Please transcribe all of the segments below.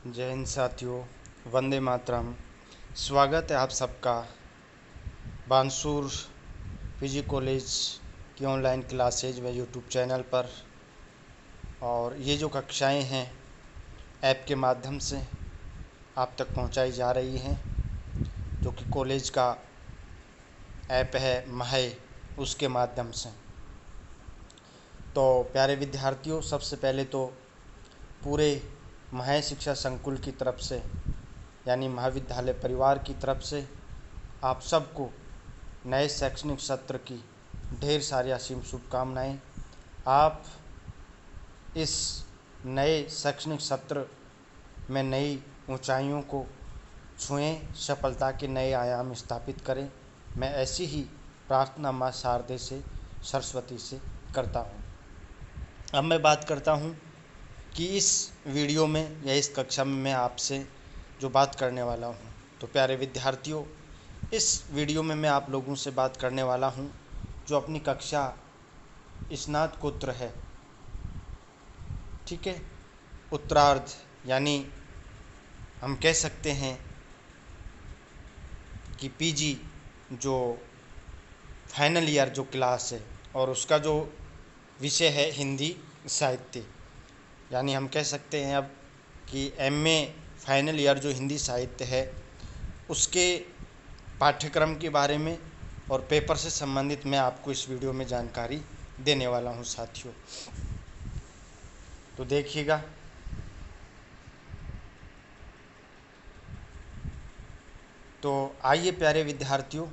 जय हिंद साथियों, वंदे मातरम। स्वागत है आप सबका बानसूर पीजी कॉलेज की ऑनलाइन क्लासेज व यूट्यूब चैनल पर। और ये जो कक्षाएं हैं ऐप के माध्यम से आप तक पहुंचाई जा रही हैं, जो कि कॉलेज का ऐप है महय, उसके माध्यम से। तो प्यारे विद्यार्थियों, सबसे पहले तो पूरे महय शिक्षा संकुल की तरफ से यानी महाविद्यालय परिवार की तरफ से आप सबको नए शैक्षणिक सत्र की ढेर सारी असीम शुभकामनाएं। आप इस नए शैक्षणिक सत्र में नई ऊंचाइयों को छुएं, सफलता के नए आयाम स्थापित करें। मैं ऐसी ही प्रार्थना माँ शारदे से, सरस्वती से करता हूँ। अब मैं बात करता हूँ कि इस वीडियो में या इस कक्षा में मैं आपसे जो बात करने वाला हूँ, तो प्यारे विद्यार्थियों, इस वीडियो में मैं आप लोगों से बात करने वाला हूँ जो अपनी कक्षा स्नातकोत्तर है, ठीक है, उत्तरार्ध, यानी हम कह सकते हैं कि पीजी जो फाइनल ईयर जो क्लास है और उसका जो विषय है हिंदी साहित्य, यानी हम कह सकते हैं अब कि एमए फाइनल ईयर जो हिंदी साहित्य है उसके पाठ्यक्रम के बारे में और पेपर से संबंधित मैं आपको इस वीडियो में जानकारी देने वाला हूं साथियों। तो देखिएगा, तो आइए प्यारे विद्यार्थियों,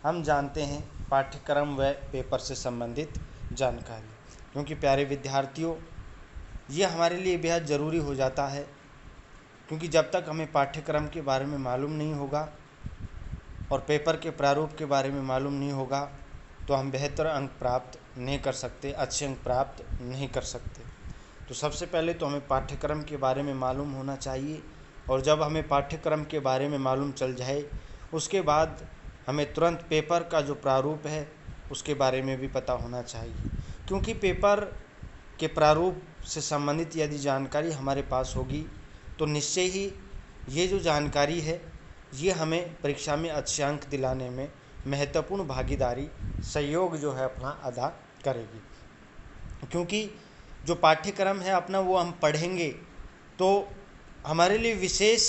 हम जानते हैं पाठ्यक्रम व पेपर से संबंधित जानकारी। क्योंकि प्यारे विद्यार्थियों, ये हमारे लिए बेहद ज़रूरी हो जाता है, क्योंकि जब तक हमें पाठ्यक्रम के बारे में मालूम नहीं होगा और पेपर के प्रारूप के बारे में मालूम नहीं होगा तो हम बेहतर अंक प्राप्त नहीं कर सकते, अच्छे अंक प्राप्त नहीं कर सकते। तो सबसे पहले तो हमें पाठ्यक्रम के बारे में मालूम होना चाहिए, और जब हमें पाठ्यक्रम के बारे में मालूम चल जाए उसके बाद हमें तुरंत पेपर का जो प्रारूप है उसके बारे में भी पता होना चाहिए। क्योंकि पेपर के प्रारूप से संबंधित यदि जानकारी हमारे पास होगी तो निश्चय ही ये जो जानकारी है ये हमें परीक्षा में अच्छे अंक दिलाने में महत्वपूर्ण भागीदारी, सहयोग जो है अपना अदा करेगी। क्योंकि जो पाठ्यक्रम है अपना वो हम पढ़ेंगे तो हमारे लिए विशेष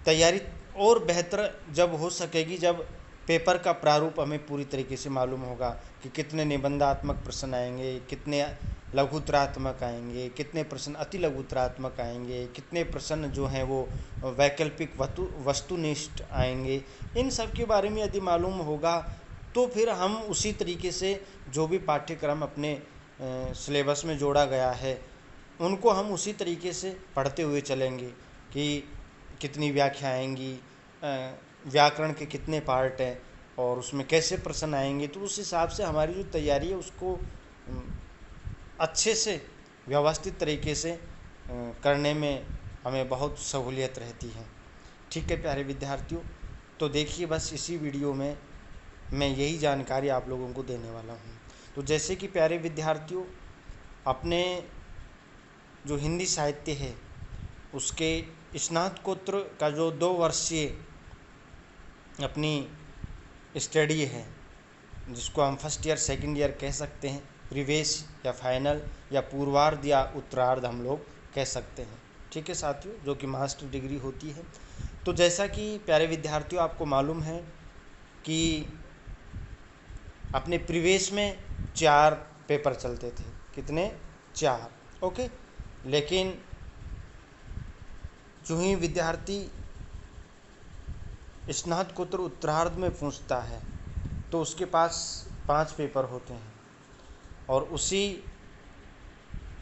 तैयारी और बेहतर जब हो सकेगी जब पेपर का प्रारूप हमें पूरी तरीके से मालूम होगा कि कितने निबंधात्मक प्रश्न आएंगे, कितने लघुत्तरात्मक आएंगे, कितने प्रश्न अति लघुत्तरात्मक आएंगे, कितने प्रश्न जो हैं वो वैकल्पिक वस्तुनिष्ठ आएंगे। इन सब के बारे में यदि मालूम होगा तो फिर हम उसी तरीके से जो भी पाठ्यक्रम अपने सिलेबस में जोड़ा गया है उनको हम उसी तरीके से पढ़ते हुए चलेंगे कि कितनी व्याख्या आएंगी, व्याकरण के कितने पार्ट हैं और उसमें कैसे प्रश्न आएंगे। तो उस हिसाब से हमारी जो तैयारी है उसको अच्छे से व्यवस्थित तरीके से करने में हमें बहुत सहूलियत रहती है। ठीक है प्यारे विद्यार्थियों, तो देखिए बस इसी वीडियो में मैं यही जानकारी आप लोगों को देने वाला हूँ। तो जैसे कि प्यारे विद्यार्थियों, अपने जो हिंदी साहित्य है उसके स्नातकोत्तर का जो 2 वर्षीय अपनी स्टडी है, जिसको हम फर्स्ट ईयर सेकंड ईयर कह सकते हैं, प्रवेश या फाइनल या पूर्वार्ध या उत्तरार्ध हम लोग कह सकते हैं। ठीक है साथियों, जो कि मास्टर डिग्री होती है। तो जैसा कि प्यारे विद्यार्थियों आपको मालूम है कि अपने प्रवेश में 4 पेपर चलते थे। कितने? 4। ओके। लेकिन जो ही विद्यार्थी स्नातकोत्तर उत्तरार्ध में पहुंचता है तो उसके पास 5 पेपर होते हैं, और उसी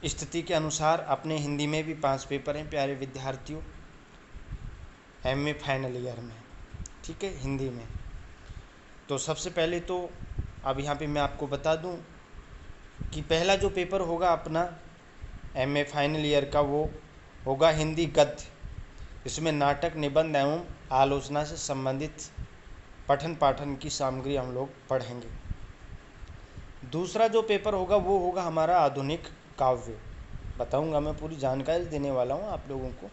स्थिति के अनुसार अपने हिंदी में भी 5 पेपर हैं प्यारे विद्यार्थियों, एमए फाइनल ईयर में। ठीक है, हिंदी में। तो सबसे पहले तो अब यहाँ पे मैं आपको बता दूं कि पहला जो पेपर होगा अपना एमए फाइनल ईयर का वो होगा हिंदी गद्य। इसमें नाटक, निबंध एवं आलोचना से संबंधित पठन पाठन की सामग्री हम लोग पढ़ेंगे। दूसरा जो पेपर होगा वो होगा हमारा आधुनिक काव्य। बताऊंगा, मैं पूरी जानकारी देने वाला हूँ आप लोगों को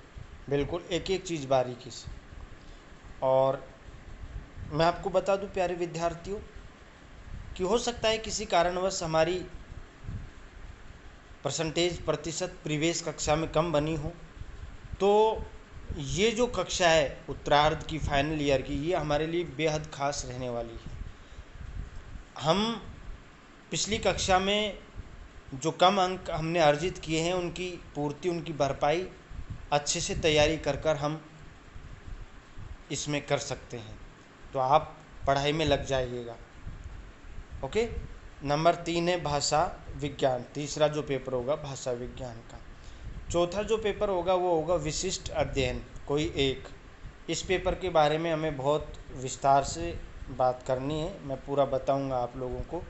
बिल्कुल एक एक चीज़ बारीकी से। और मैं आपको बता दूं प्यारे विद्यार्थियों कि हो सकता है किसी कारणवश हमारी प्रतिशत प्रवेश कक्षा में कम बनी हो, तो ये जो कक्षा है उत्तरार्ध की, फाइनल ईयर की, ये हमारे लिए बेहद खास रहने वाली है। हम पिछली कक्षा में जो कम अंक हमने अर्जित किए हैं उनकी पूर्ति, उनकी भरपाई अच्छे से तैयारी कर कर हम इसमें कर सकते हैं। तो आप पढ़ाई में लग जाइएगा। ओके। नंबर 3 है भाषा विज्ञान, तीसरा जो पेपर होगा भाषा विज्ञान का। चौथा जो पेपर होगा वो होगा विशिष्ट अध्ययन, कोई एक। इस पेपर के बारे में हमें बहुत विस्तार से बात करनी है, मैं पूरा बताऊंगा आप लोगों को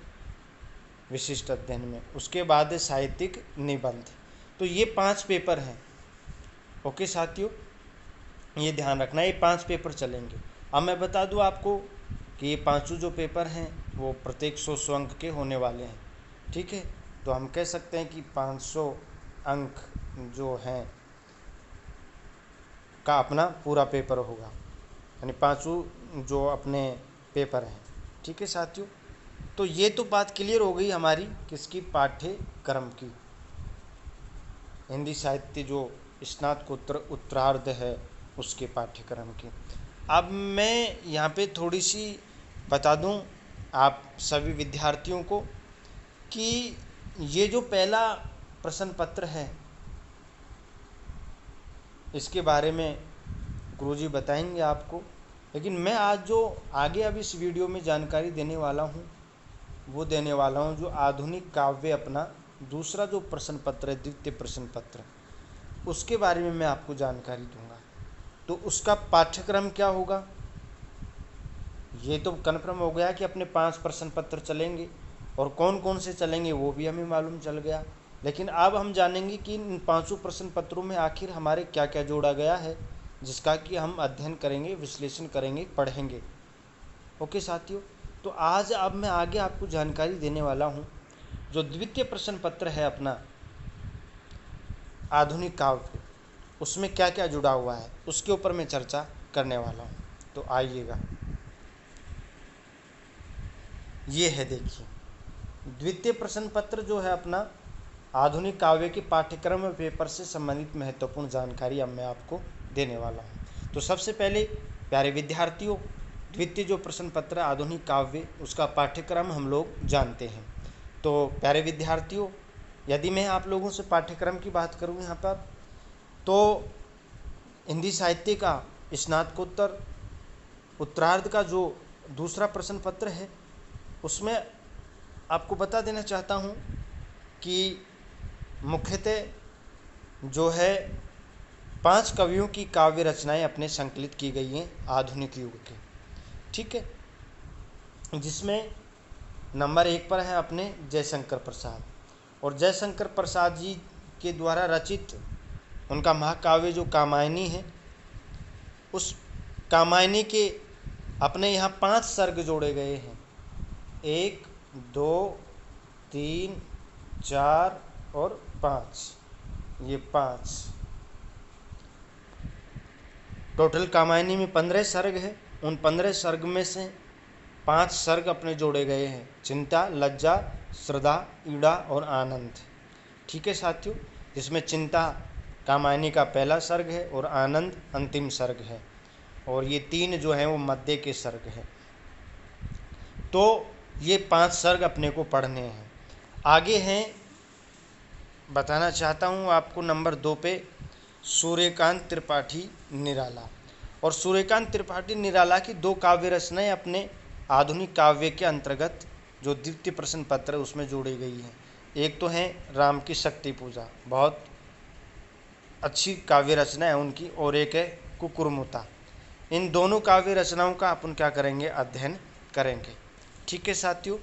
विशिष्ट अध्ययन में। उसके बाद है साहित्यिक निबंध। तो ये 5 पेपर हैं। ओके साथियों, ये ध्यान रखना, ये 5 पेपर चलेंगे। अब मैं बता दूं आपको कि ये 5 जो पेपर हैं वो प्रत्येक 100 अंक के होने वाले हैं। ठीक है, तो हम कह सकते हैं कि 500 अंक जो हैं का अपना पूरा पेपर होगा, यानी 5 जो अपने पेपर हैं। ठीक है साथियों, तो ये तो बात क्लियर हो गई हमारी किसकी, पाठ्यक्रम की। हिंदी साहित्य जो स्नातकोत्तर उत्तरार्ध है उसके पाठ्यक्रम की। अब मैं यहाँ पे थोड़ी सी बता दूँ आप सभी विद्यार्थियों को कि ये जो पहला प्रश्न पत्र है इसके बारे में गुरुजी बताएंगे आपको, लेकिन मैं आज जो आगे अब इस वीडियो में जानकारी देने वाला हूँ वो देने वाला हूँ जो आधुनिक काव्य अपना दूसरा जो प्रश्न पत्र है, द्वितीय प्रश्न पत्र, उसके बारे में मैं आपको जानकारी दूंगा। तो उसका पाठ्यक्रम क्या होगा ये तो कन्फर्म हो गया कि अपने 5 प्रश्न पत्र चलेंगे, और कौन कौन से चलेंगे वो भी हमें मालूम चल गया। लेकिन अब हम जानेंगे कि इन 5 प्रश्न पत्रों में आखिर हमारे क्या क्या जोड़ा गया है, जिसका कि हम अध्ययन करेंगे, विश्लेषण करेंगे, पढ़ेंगे। ओके साथियों, तो आज अब मैं आगे आपको जानकारी देने वाला हूँ जो द्वितीय प्रश्न पत्र है अपना आधुनिक काव्य, उसमें क्या क्या जुड़ा हुआ है उसके ऊपर मैं चर्चा करने वाला हूँ। तो आइएगा, ये है देखिए द्वितीय प्रश्न पत्र जो है अपना आधुनिक काव्य के पाठ्यक्रम में पेपर से संबंधित महत्वपूर्ण जानकारी अब मैं आपको देने वाला हूँ। तो सबसे पहले प्यारे विद्यार्थियों, द्वितीय जो प्रश्न पत्र आधुनिक काव्य उसका पाठ्यक्रम हम लोग जानते हैं। तो प्यारे विद्यार्थियों, यदि मैं आप लोगों से पाठ्यक्रम की बात करूँ यहाँ पर, तो हिंदी साहित्य का स्नातकोत्तर उत्तरार्ध का जो दूसरा प्रश्न पत्र है उसमें आपको बता देना चाहता हूँ कि मुख्यतः जो है 5 कवियों की काव्य रचनाएं अपने संकलित की गई हैं आधुनिक युग के। ठीक है, जिसमें नंबर 1 पर है अपने जयशंकर प्रसाद, और जयशंकर प्रसाद जी के द्वारा रचित उनका महाकाव्य जो कामायनी है, उस कामायनी के अपने यहाँ 5 सर्ग जोड़े गए हैं। 1, 2, 3, 4 और 5, ये 5 टोटल कामायनी में 15 सर्ग है। उन 15 सर्ग में से 5 सर्ग अपने जोड़े गए हैं, चिंता, लज्जा, श्रद्धा, ईड़ा और आनंद। ठीक है साथियों, जिसमें चिंता कामायनी का पहला सर्ग है और आनंद अंतिम सर्ग है, और ये 3 जो हैं वो मध्य के सर्ग हैं। तो ये 5 सर्ग अपने को पढ़ने हैं। आगे हैं, बताना चाहता हूँ आपको नंबर 2 पे सूर्यकांत त्रिपाठी निराला, और सूर्यकांत त्रिपाठी निराला की 2 काव्य रचनाएं अपने आधुनिक काव्य के अंतर्गत जो द्वितीय प्रश्न पत्र है उसमें जोड़ी गई हैं। एक तो है राम की शक्ति पूजा, बहुत अच्छी काव्य रचना है उनकी, और एक है कुकुरमुता। इन दोनों काव्य रचनाओं का अपन क्या करेंगे, अध्ययन करेंगे। ठीक है साथियों,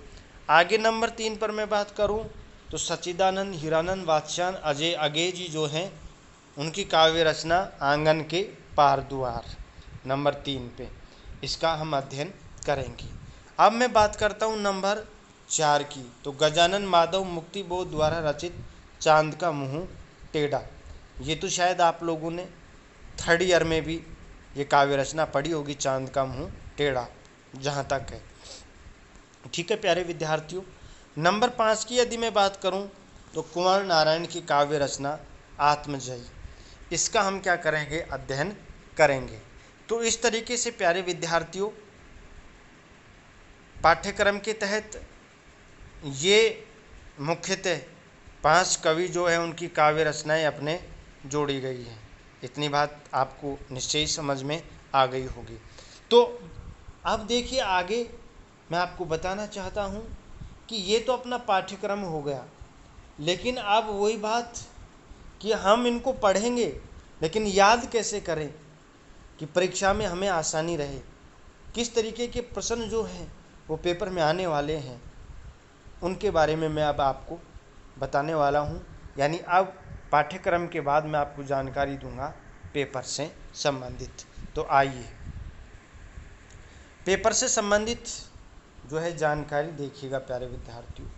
आगे नंबर 3 पर मैं बात करूं तो सच्चिदानंद हीरानंद वात्स्यायन अजय अगे जी जो हैं उनकी काव्य रचना आंगन के पार द्वार, नंबर 3 पे इसका हम अध्ययन करेंगे। अब मैं बात करता हूं नंबर 4 की, तो गजानन माधव मुक्तिबोध द्वारा रचित चांद का मुँह टेढ़ा। ये तो शायद आप लोगों ने थर्ड ईयर में भी ये काव्य रचना पढ़ी होगी, चांद का मुंह टेढ़ा, जहाँ तक है। ठीक है प्यारे विद्यार्थियों, नंबर 5 की यदि मैं बात करूं तो कुंवर नारायण की काव्य रचना आत्मजयी, इसका हम क्या करेंगे, अध्ययन करेंगे। तो इस तरीके से प्यारे विद्यार्थियों पाठ्यक्रम के तहत ये मुख्यतः 5 कवि जो है उनकी काव्य रचनाएं अपने जोड़ी गई हैं। इतनी बात आपको निश्चय ही समझ में आ गई होगी। तो अब देखिए आगे मैं आपको बताना चाहता हूँ कि ये तो अपना पाठ्यक्रम हो गया, लेकिन अब वही बात कि हम इनको पढ़ेंगे लेकिन याद कैसे करें कि परीक्षा में हमें आसानी रहे। किस तरीके के प्रश्न जो हैं वो पेपर में आने वाले हैं, उनके बारे में मैं अब आपको बताने वाला हूँ। यानी अब पाठ्यक्रम के बाद मैं आपको जानकारी दूंगा पेपर से संबंधित। तो आइए पेपर से संबंधित जो है जानकारी देखिएगा प्यारे विद्यार्थियों।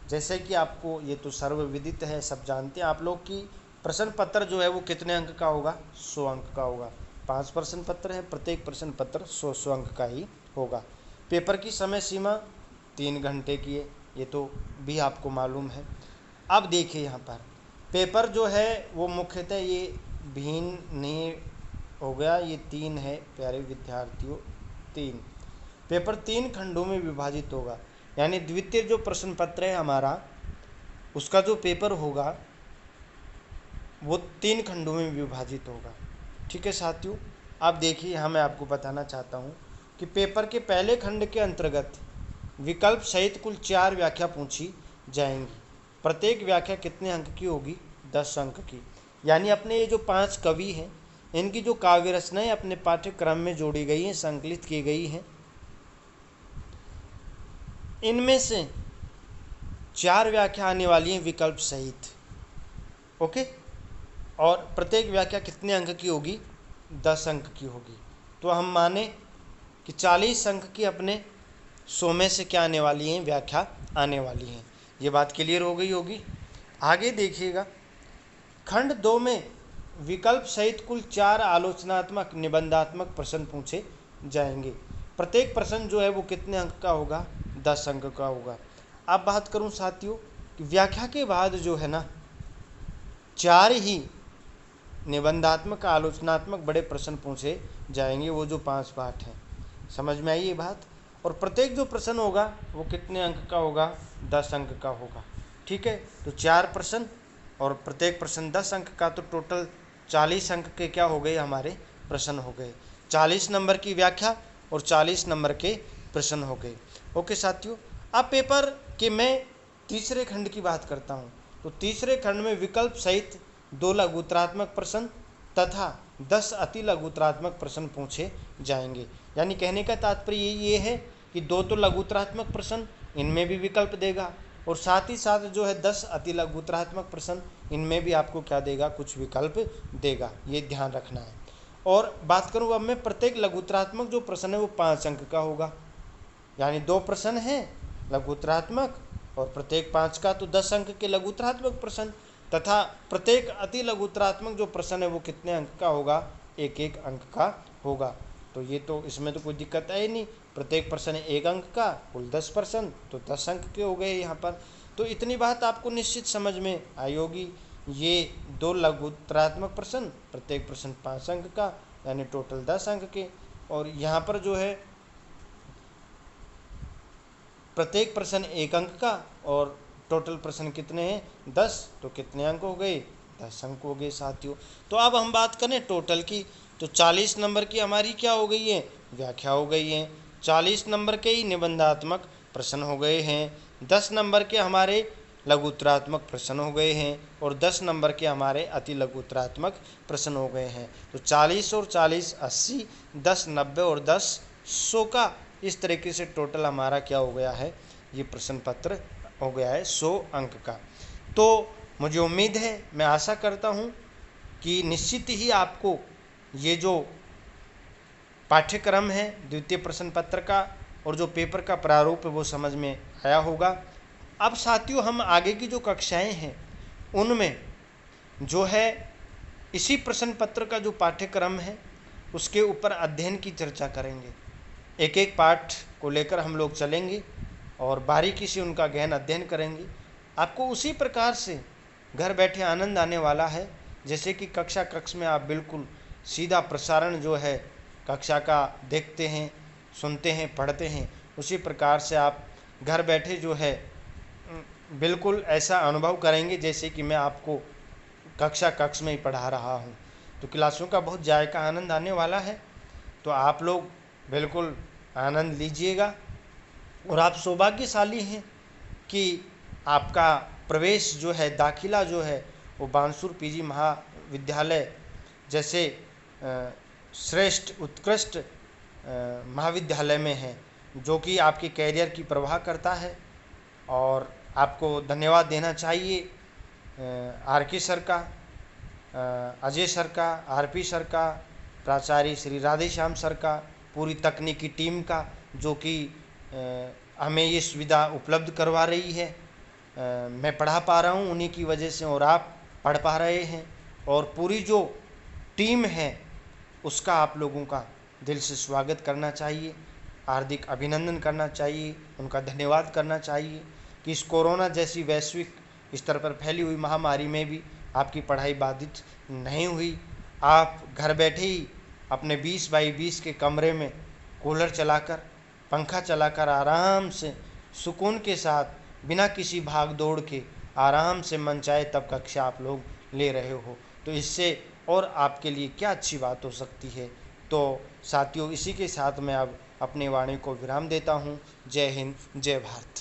जैसे कि आपको ये तो सर्वविदित है, सब जानते हैं आप लोग कि प्रश्न पत्र जो है वो कितने अंक का होगा, 100 अंक का होगा। 5 प्रश्न पत्र है, प्रत्येक प्रश्न पत्र 100 अंक का ही होगा। पेपर की समय सीमा 3 घंटे की है, ये तो भी आपको मालूम है। अब देखिए यहाँ पर पेपर जो है वो मुख्यतः ये भिन्न नहीं हो गया, ये 3 है प्यारे विद्यार्थियों, 3 पेपर 3 खंडों में विभाजित होगा। यानी द्वितीय जो प्रश्न पत्र है हमारा, उसका जो पेपर होगा वो 3 खंडों में विभाजित होगा। ठीक है साथियों, अब देखिए यहाँ मैं आपको बताना चाहता हूँ कि पेपर के पहले खंड के अंतर्गत विकल्प सहित कुल 4 व्याख्या पूछी जाएंगी। प्रत्येक व्याख्या कितने अंक की होगी, 10 अंक की। यानी अपने ये जो 5 कवि हैं इनकी जो काव्य रचनाएं अपने पाठ्यक्रम में जोड़ी गई हैं, संकलित की गई हैं, इनमें से 4 व्याख्या आने वाली हैं विकल्प सहित। ओके, और प्रत्येक व्याख्या कितने अंक की होगी, 10 अंक की होगी। तो हम माने कि 40 अंक की अपने 100 में से क्या आने वाली हैं, व्याख्या आने वाली हैं। ये बात क्लियर हो गई होगी। आगे देखिएगा, खंड 2 में विकल्प सहित कुल 4 आलोचनात्मक निबंधात्मक प्रश्न पूछे जाएंगे। प्रत्येक प्रश्न जो है वो कितने अंक का होगा, 10 अंक का होगा। अब बात करूं साथियों कि व्याख्या के बाद जो है ना 4 ही निबंधात्मक आलोचनात्मक बड़े प्रश्न पूछे जाएंगे, वो जो 5 पाठ हैं। समझ में आई ये बात। और प्रत्येक जो प्रश्न होगा वो कितने अंक का होगा, 10 अंक का होगा। ठीक है, तो 4 प्रश्न और प्रत्येक प्रश्न 10 अंक का, तो टोटल 40 अंक के क्या हो गए, हमारे प्रश्न हो गए। 40 नंबर की व्याख्या और 40 नंबर के प्रश्न हो गए। ओके साथियों, अब पेपर के मैं तीसरे खंड की बात करता हूँ। तो तीसरे खंड में विकल्प सहित 2 लघुत्तरात्मक प्रश्न तथा 10 अति लघुत्तरात्मक प्रश्न पूछे जाएंगे। यानी कहने का तात्पर्य ये है कि 2 तो लघुत्तरात्मक प्रश्न, इनमें भी विकल्प देगा, और साथ ही साथ जो है 10 अति लघुत्तरात्मक प्रश्न, इनमें भी आपको क्या देगा, कुछ विकल्प देगा। ये ध्यान रखना है। और बात करूँ अब मैं, प्रत्येक लघुत्तरात्मक जो प्रश्न है वो 5 अंक का होगा। यानी 2 प्रश्न हैं लघुत्तरात्मक और प्रत्येक 5 का, तो 10 अंक के लघुत्तरात्मक प्रश्न, तथा प्रत्येक अति लघुत्तरात्मक जो प्रश्न है वो कितने अंक का होगा, 1-1 अंक का होगा। तो ये तो इसमें तो कोई दिक्कत है ही नहीं, प्रत्येक प्रश्न 1 अंक का, कुल 10 प्रश्न, तो 10 अंक के हो गए यहाँ पर। तो इतनी बात आपको निश्चित समझ में आई होगी। ये 2 लघुत्तरात्मक प्रश्न, प्रत्येक प्रश्न 5 अंक का, यानी टोटल 10 अंक के। और यहाँ पर जो है प्रत्येक प्रश्न 1 अंक का और टोटल प्रश्न कितने हैं, 10, तो कितने अंक हो गए, 10 अंक हो गए साथियों। तो अब हम बात करें टोटल की, तो 40 नंबर की हमारी क्या हो गई है, व्याख्या हो गई है। 40 नंबर के ही निबंधात्मक प्रश्न हो गए हैं, 10 नंबर के हमारे लघुत्तरात्मक प्रश्न हो गए हैं, और 10 नंबर के हमारे अति लघुत्तरात्मक प्रश्न हो गए हैं। तो 40 और 40 80, 10 90 और 10 100 का, इस तरीके से टोटल हमारा क्या हो गया है, ये प्रश्न पत्र हो गया है 100 अंक का। तो मुझे उम्मीद है, मैं आशा करता हूँ कि निश्चित ही आपको ये जो पाठ्यक्रम है द्वितीय प्रश्न पत्र का और जो पेपर का प्रारूप है वो समझ में आया होगा। अब साथियों हम आगे की जो कक्षाएं हैं उनमें जो है इसी प्रश्न पत्र का जो पाठ्यक्रम है उसके ऊपर अध्ययन की चर्चा करेंगे। एक एक पाठ को लेकर हम लोग चलेंगे और बारीकी से उनका गहन अध्ययन करेंगे। आपको उसी प्रकार से घर बैठे आनंद आने वाला है जैसे कि कक्ष में आप बिल्कुल सीधा प्रसारण जो है कक्षा का देखते हैं, सुनते हैं, पढ़ते हैं। उसी प्रकार से आप घर बैठे जो है बिल्कुल ऐसा अनुभव करेंगे जैसे कि मैं आपको कक्ष में ही पढ़ा रहा हूँ। तो क्लासों का बहुत जायका आनंद आने वाला है। तो आप लोग बिल्कुल आनंद लीजिएगा। और आप सौभाग्यशाली हैं कि आपका प्रवेश जो है, दाखिला जो है वो बानसूर पीजी महाविद्यालय जैसे श्रेष्ठ उत्कृष्ट महाविद्यालय में है, जो कि आपके कैरियर की परवाह करता है। और आपको धन्यवाद देना चाहिए आर.के. सर का, अजय सर का, आर.पी. सर का, प्राचार्य श्री राधेश्याम सर का, पूरी तकनीकी टीम का, जो कि हमें ये सुविधा उपलब्ध करवा रही है। मैं पढ़ा पा रहा हूँ उन्हीं की वजह से और आप पढ़ पा रहे हैं। और पूरी जो टीम है उसका आप लोगों का दिल से स्वागत करना चाहिए, हार्दिक अभिनंदन करना चाहिए, उनका धन्यवाद करना चाहिए कि इस कोरोना जैसी वैश्विक स्तर पर फैली हुई महामारी में भी आपकी पढ़ाई बाधित नहीं हुई। आप घर बैठे ही अपने 20 बाई 20 के कमरे में कूलर चलाकर, पंखा चलाकर आराम से सुकून के साथ बिना किसी भाग दौड़ के आराम से मन चाहे तब कक्षा आप लोग ले रहे हो। तो इससे और आपके लिए क्या अच्छी बात हो सकती है। तो साथियों, इसी के साथ मैं अब अपनी वाणी को विराम देता हूँ। जय हिंद, जय भारत।